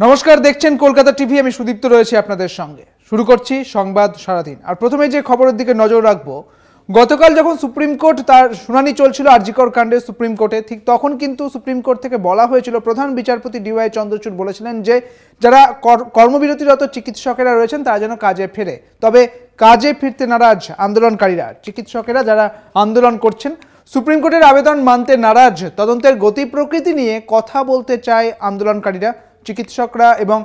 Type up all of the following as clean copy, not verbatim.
নমস্কার, দেখছেন কলকাতা টিভি। আমি সুদীপ্ত রয়েছি আপনাদের সঙ্গে। শুরু করছি সংবাদ সারাদিন। আর প্রথমে যে খবরের দিকে নজর রাখবো, গতকাল যখন সুপ্রিম কোর্ট তার শুনানি চলছিল আরজিকর কাণ্ডে সুপ্রিম কোর্টে, ঠিক তখন কিন্তু সুপ্রিম কোর্ট থেকে বলা হয়েছিল, প্রধান বিচারপতি ডিওয়াই চন্দ্রচূড় বলেছিলেন যে যারা কর্মবিরতিরত চিকিৎসকেরা রয়েছেন তারা যেন কাজে ফেরে। তবে কাজে ফিরতে নারাজ আন্দোলনকারীরা, চিকিৎসকেরা যারা আন্দোলন করছেন, সুপ্রিম কোর্টের আবেদন মানতে নারাজ। তদন্তের গতি প্রকৃতি নিয়ে কথা বলতে চায় আন্দোলনকারীরা, চিকিৎসকরা এবং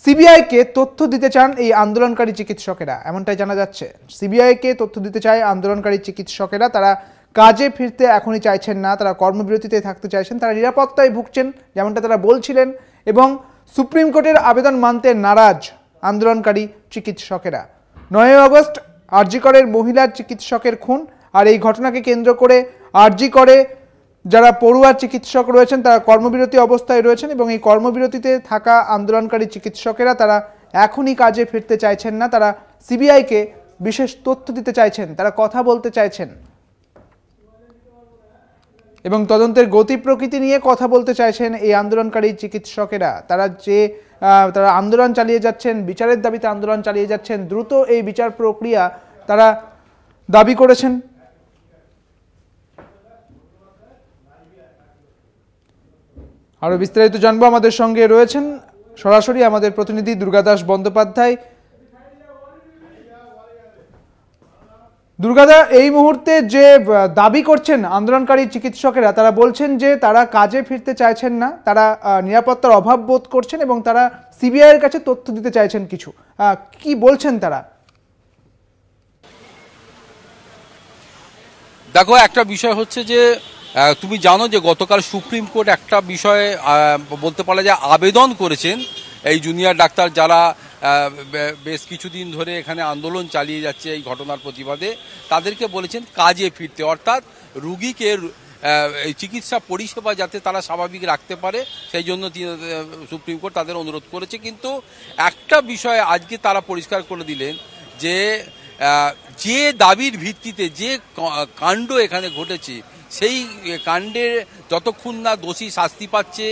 সিবিআইকে তথ্য দিতে চান এই আন্দোলনকারী চিকিৎসকেরা, এমনটাই জানা যাচ্ছে। সিবিআইকে তথ্য দিতে চায় আন্দোলনকারী চিকিৎসকেরা। তারা কাজে ফিরতে এখনই চাইছেন না, তারা কর্মবিরতিতে থাকতে চাইছেন, তারা নিরাপত্তায় ভুগছেন যেমনটা তারা বলছিলেন, এবং সুপ্রিম কোর্টের আবেদন মানতে নারাজ আন্দোলনকারী চিকিৎসকেরা। 9 আগস্ট আরজিকরের মহিলা চিকিৎসকের খুন, আর এই ঘটনাকে কেন্দ্র করে আরজিকরে যারা পড়ুয়া চিকিৎসক রয়েছেন তারা কর্মবিরতি অবস্থায় রয়েছেন, এবং এই কর্মবিরতিতে থাকা আন্দোলনকারী চিকিৎসকেরা তারা এখনই কাজে ফিরতে চাইছেন না, তারা সিবিআইকে বিশেষ তথ্য দিতে চাইছেন, তারা কথা বলতে চাইছেন এবং তদন্তের গতি প্রকৃতি নিয়ে কথা বলতে চাইছেন এই আন্দোলনকারী চিকিৎসকেরা। তারা আন্দোলন চালিয়ে যাচ্ছেন, বিচারের দাবিতে আন্দোলন চালিয়ে যাচ্ছেন। দ্রুত এই বিচার প্রক্রিয়া তারা দাবি করেছেন। আরো বিস্তারিত জানবো, আমাদের সঙ্গে রয়েছেন সরাসরি আমাদের প্রতিনিধি দুর্গাদাস বন্দ্যোপাধ্যায়। দুর্গাদা, এই মুহূর্তে যে দাবি করছেন আন্দোলনকারী চিকিৎসকেরা, তারা বলছেন যে তারা কাজে ফিরতে চাইছেন না, তারা নিরাপত্তার অভাব বোধ করছেন এবং তারা সিবিআই এর কাছে তথ্য দিতে চাইছেন কিছু। কি বলছেন তারা? দেখো, একটা বিষয় হচ্ছে যে তুমি জানো যে গতকাল সুপ্রিম কোর্ট একটা বিষয়ে বলতে পারা যায় আবেদন করেছেন। এই জুনিয়র ডাক্তার যারা বেশ কিছুদিন ধরে এখানে আন্দোলন চালিয়ে যাচ্ছে এই ঘটনার প্রতিবাদে, তাদেরকে বলেছেন কাজে ফিরতে, অর্থাৎ রুগীকে এই চিকিৎসা পরিষেবা যাতে তারা স্বাভাবিক রাখতে পারে, সেই জন্য সুপ্রিম কোর্ট তাদের অনুরোধ করেছে। কিন্তু একটা বিষয় আজকে তারা পরিষ্কার করে দিলেন যে যে দাবির ভিত্তিতে যে কাণ্ড এখানে ঘটেছে, সেই কাণ্ডের যতক্ষণ না দোষী শাস্তি পাচ্ছে,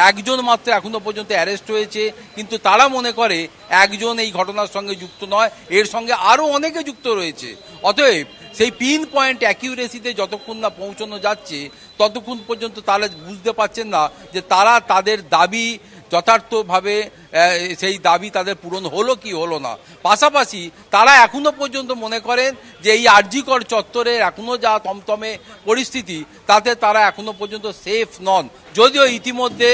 একজন মাত্র এখনো পর্যন্ত অ্যারেস্ট হয়েছে, কিন্তু তারা মনে করে একজন এই ঘটনার সঙ্গে যুক্ত নয়, এর সঙ্গে আরও অনেকে যুক্ত রয়েছে। অতএব সেই পিন পয়েন্ট অ্যাকিউরেসিতে যতক্ষণ না পৌঁছানো যাচ্ছে, ততক্ষণ পর্যন্ত তারা বুঝতে পারছেন না যে তারা তাদের দাবি যথার্থভাবে সেই দাবি তাদের পূরণ হলো কি হলো না। পাশাপাশি তারা এখনো পর্যন্ত মনে করেন যে এই আরজিকর চত্বরের এখনো যা তমতমে পরিস্থিতি, তাতে তারা এখনো পর্যন্ত সেফ নন। যদিও ইতিমধ্যে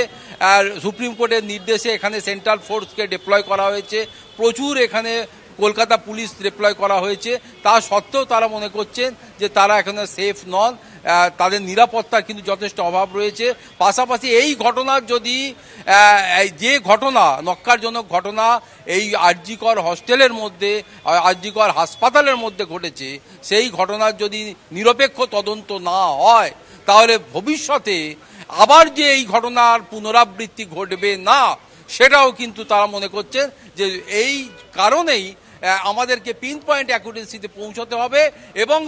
সুপ্রিম কোর্টের নির্দেশে এখানে সেন্ট্রাল ফোর্সকে ডিপ্লয় করা হয়েছে, প্রচুর এখানে কলকাতা পুলিশ ডিপ্লয় করা হয়েছে, তা সত্ত্বেও তারা মনে করছেন যে তারা এখানে সেফ নন, তাদের নিরাপত্তার কিন্তু যথেষ্ট অভাব রয়েছে। পাশাপাশি এই ঘটনার যদি যে ঘটনা, নক্কারজনক ঘটনা এই আরজিকর হস্টেলের মধ্যে, আরজিকর হাসপাতালের মধ্যে ঘটেছে, সেই ঘটনার যদি নিরপেক্ষ তদন্ত না হয়, তাহলে ভবিষ্যতে আবার যে এই ঘটনার পুনরাবৃত্তি ঘটবে না, সেটাও কিন্তু তারা মনে করছেন। যে এই কারণেই আমাদেরকে পিন পয়েন্ট অ্যাকুরেসিতে পৌঁছতে হবে এবং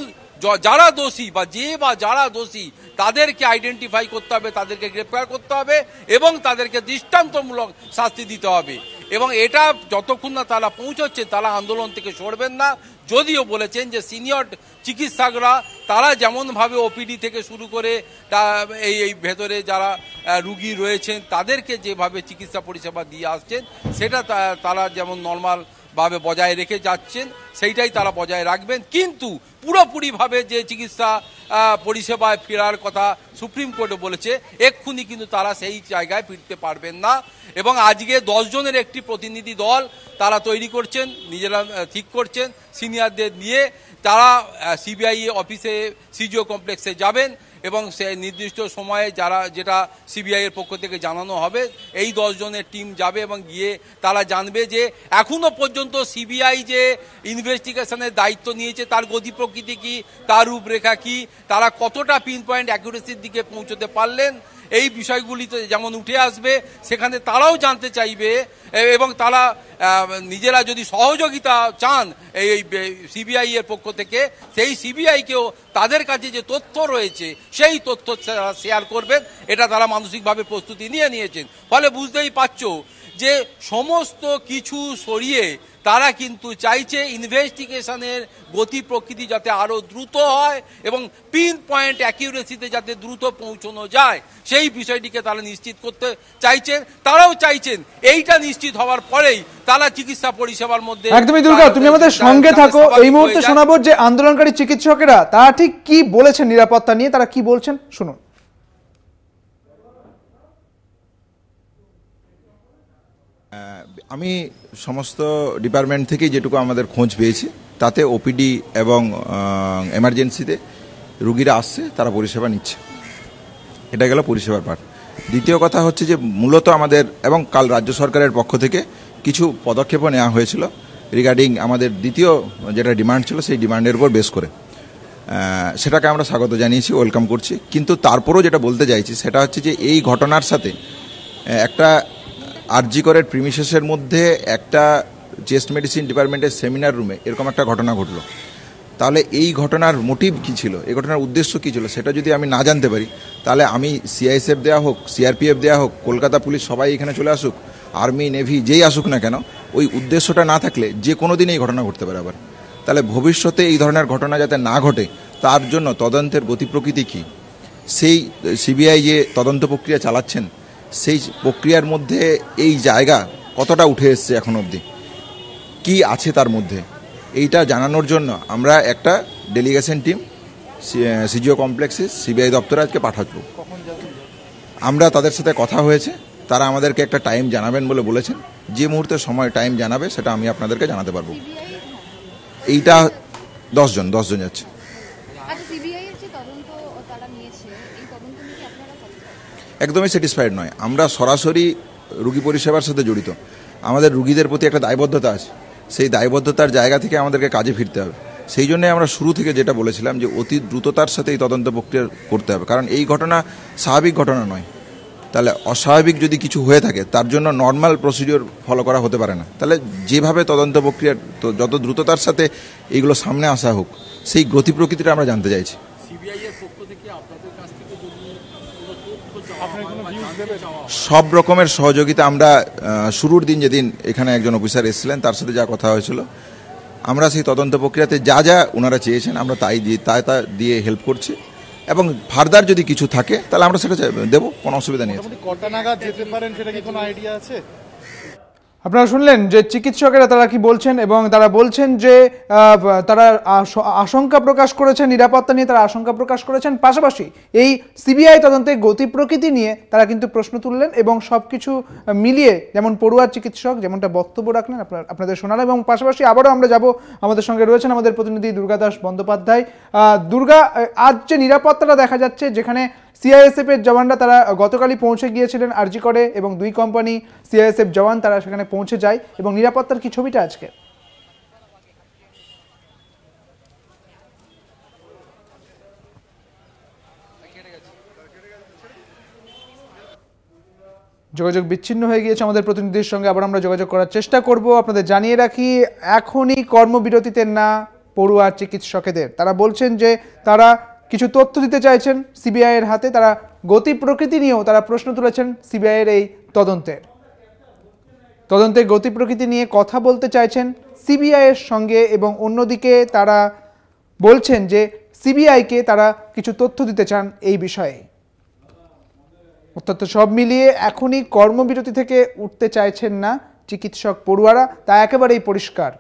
যারা দোষী বা যারা দোষী তাদেরকে আইডেন্টিফাই করতে হবে, তাদেরকে গ্রেপ্তার করতে হবে এবং তাদেরকে দৃষ্টান্তমূলক শাস্তি দিতে হবে। এবং এটা যতক্ষণ না তারা পৌঁছচ্ছে, তারা আন্দোলন থেকে সরবেন না। যদিও বলেছেন যে সিনিয়র চিকিৎসকরা তারা যেমনভাবে ওপিডি থেকে শুরু করে এই ভেতরে যারা রুগী রয়েছেন তাদেরকে যেভাবে চিকিৎসা পরিষেবা দিয়ে আসছেন, সেটা তারা যেমন নর্মাল ভাবে বজায় রেখে যাচ্ছেন, সেইটাই তারা বজায় রাখবেন। কিন্তু পুরোপুরিভাবে যে চিকিৎসা পরিষেবায় ফেরার কথা সুপ্রিম কোর্টে বলেছে, এক্ষুনি কিন্তু তারা সেই জায়গায় ফিরতে পারবেন না। এবং আজকে 10 জনের একটি প্রতিনিধি দল তারা তৈরি করছেন, নিজেরা ঠিক করছেন সিনিয়রদের নিয়ে, তারা সিবিআই অফিসে সিজিও কমপ্লেক্সে যাবেন এবং সে নির্দিষ্ট সময়ে যেটা সিবিআই এর পক্ষ থেকে জানানো হবে, এই 10 জনের টিম যাবে এবং গিয়ে তারা জানবে যে এখনো পর্যন্ত সিবিআই যে ইনভেস্টিগেশনের দায়িত্ব নিয়েছে তার গতি প্রকৃতি কি, তার রূপরেখা কি, তারা কতটা পিন পয়েন্ট অ্যাকুরেসির দিকে পৌঁছতে পারলেন, এই বিষয়গুলিতে যেমন উঠে আসবে, সেখানে তারাও জানতে চাইবে এবং তারা নিজেরা যদি সহযোগিতা চান এই সিবিআই এর পক্ষ থেকে, সেই সিবিআইকেও তাদের কাছে যে তথ্য রয়েছে সেই তথ্য শেয়ার করবেন, এটা তারা মানসিকভাবে প্রস্তুতি নিয়েছেন। ফলে বুঝতেই পারছো যে সমস্ত কিছু সরিয়ে তারা কিন্তু চাইছে ইনভেস্টিগেশনের গতি প্রকৃতি যাতে আরও দ্রুত হয় এবং পিন পয়েন্ট অ্যাকিউরেসিতে যাতে দ্রুত পৌঁছানো যায় সেই বিষয়টিকে তারা নিশ্চিত করতে চাইছেন। তারাও চাইছেন এইটা নিশ্চিত হওয়ার পরেই তারা চিকিৎসা পরিষেবার মধ্যে। একদমই দুর্গা, তুমি আমাদের সঙ্গে থাকো। এই মুহূর্তে শোনাবো যে আন্দোলনকারী চিকিৎসকেরা তারা ঠিক কি বলেছেন নিরাপত্তা নিয়ে, তারা কি বলছেন শুনুন। আমি সমস্ত ডিপার্টমেন্ট থেকেই যেটুকু আমাদের খোঁজ পেয়েছি তাতে ওপিডি এবং এমার্জেন্সিতে রুগীরা আসছে, তারা পরিষেবা নিচ্ছে। এটা গেল পরিষেবার পার্ট। দ্বিতীয় কথা হচ্ছে যে মূলত আমাদের এবং কাল রাজ্য সরকারের পক্ষ থেকে কিছু পদক্ষেপও নেওয়া হয়েছিল রিগার্ডিং আমাদের দ্বিতীয় যেটা ডিমান্ড ছিল সেই ডিমান্ডের উপর বেস করে, সেটাকে আমরা স্বাগত জানিয়েছি, ওয়েলকাম করছি। কিন্তু তারপরেও যেটা বলতে চাইছি সেটা হচ্ছে যে এই ঘটনার সাথে একটা আরজি করের প্রিমিসেসের মধ্যে একটা চেস্ট মেডিসিন ডিপার্টমেন্টের সেমিনার রুমে এরকম একটা ঘটনা ঘটলো, তাহলে এই ঘটনার মোটিভ কী ছিল, এই ঘটনার উদ্দেশ্য কী ছিল, সেটা যদি আমি না জানতে পারি তাহলে আমি সিআইএসএফ দেওয়া হোক, সিআরপিএফ দেওয়া হোক, কলকাতা পুলিশ সবাই এখানে চলে আসুক, আর্মি নেভি যেই আসুক না কেন, ওই উদ্দেশ্যটা না থাকলে যে কোনো দিন এই ঘটনা ঘটতে পারে আবার। তাহলে ভবিষ্যতে এই ধরনের ঘটনা যাতে না ঘটে তার জন্য তদন্তের গতি প্রকৃতি কী, সেই সিবিআই যে তদন্ত প্রক্রিয়া চালাচ্ছেন সেই প্রক্রিয়ার মধ্যে এই জায়গা কতটা উঠে এসছে এখন অবধি, কি আছে তার মধ্যে, এইটা জানানোর জন্য আমরা একটা ডেলিগেশন টিম সিজিও কমপ্লেক্সে সিবিআই দপ্তরে আজকে পাঠাবো। আমরা তাদের সাথে কথা হয়েছে, তারা আমাদেরকে একটা টাইম জানাবেন বলে বলেছেন। যে মুহূর্তে সময় টাইম জানাবে সেটা আমি আপনাদেরকে জানাতে পারবো। এইটা 10 জন যাচ্ছে। একদমই স্যাটিসফাইড নয়, আমরা সরাসরি রুগী পরিষেবার সাথে জড়িত, আমাদের রুগীদের প্রতি একটা দায়বদ্ধতা আছে, সেই দায়বদ্ধতার জায়গা থেকে আমাদেরকে কাজে ফিরতে হবে। সেই জন্যই আমরা শুরু থেকে যেটা বলেছিলাম যে অতি দ্রুততার সাথে এই তদন্ত প্রক্রিয়া করতে হবে, কারণ এই ঘটনা স্বাভাবিক ঘটনা নয়। তাহলে অস্বাভাবিক যদি কিছু হয়ে থাকে তার জন্য নর্মাল প্রসিডিওর ফলো করা হতে পারে না। তাহলে যেভাবে তদন্ত প্রক্রিয়ার যত দ্রুততার সাথে এইগুলো সামনে আসা হোক, সেই গতি প্রকৃতিটা আমরা জানতে চাইছি। সব রকমের সহযোগিতা আমরা শুরুর দিন যেদিন এখানে একজন অফিসার এসেছিলেন তার সাথে যা কথা হয়েছিল, আমরা সেই তদন্ত প্রক্রিয়াতে যা যা ওনারা চেয়েছেন আমরা তাই দিয়ে হেল্প করছি, এবং ফার্দার যদি কিছু থাকে তাহলে আমরা সেটা দেবো, কোনো অসুবিধা নেই। কটা নাগাদ যেতে পারেন সেটা কি কোনো আইডিয়া আছে? আপনারা শুনলেন যে চিকিৎসকেরা তারা কি বলছেন, এবং তারা বলছেন যে তারা আশঙ্কা প্রকাশ করেছেন, নিরাপত্তা নিয়ে তারা আশঙ্কা প্রকাশ করেছেন, পাশাপাশি এই সিবিআই তদন্তের গতি প্রকৃতি নিয়ে তারা কিন্তু প্রশ্ন তুললেন, এবং সব কিছু মিলিয়ে যেমন পড়ুয়ার চিকিৎসক যেমনটা বক্তব্য রাখলেন আপনাদের শোনালেন। এবং পাশাপাশি আবারও আমরা যাব, আমাদের সঙ্গে রয়েছেন আমাদের প্রতিনিধি দুর্গা দাস বন্দ্যোপাধ্যায়। দুর্গা, আজ যে নিরাপত্তাটা দেখা যাচ্ছে, যেখানে সিআইএসএফ এর জওয়ানরা তারা গতকালই পৌঁছে গিয়েছিলেন আরজি করে, এবং 2 কোম্পানি সিআইএসএফ জওয়ান তারা সেখানে পৌঁছে যায়, এবং নিরাপত্তার কি ছবিটা আজকে? যোগাযোগ বিচ্ছিন্ন হয়ে গিয়েছে আমাদের প্রতিনিধির সঙ্গে, আবার আমরা যোগাযোগ করার চেষ্টা করব। আপনাদের জানিয়ে রাখি, এখনই কর্মবিরতিতে না পড়ুয়া চিকিৎসকেদের, তারা বলছেন যে তারা কিছু তথ্য দিতে চাইছেন সিবিআই এর হাতে, তারা গতি প্রকৃতি নিয়েও তারা প্রশ্ন তুলেছেন সিবিআই এর এই তদন্তের গতি প্রকৃতি নিয়ে কথা বলতে চাইছেন সিবিআই এর সঙ্গে, এবং অন্যদিকে তারা বলছেন যে সিবিআইকে তারা কিছু তথ্য দিতে চান এই বিষয়ে। অর্থাৎ সব মিলিয়ে এখনই কর্মবিরতি থেকে উঠতে চাইছেন না চিকিৎসক পড়ুয়ারা, তা একেবারেই পরিষ্কার।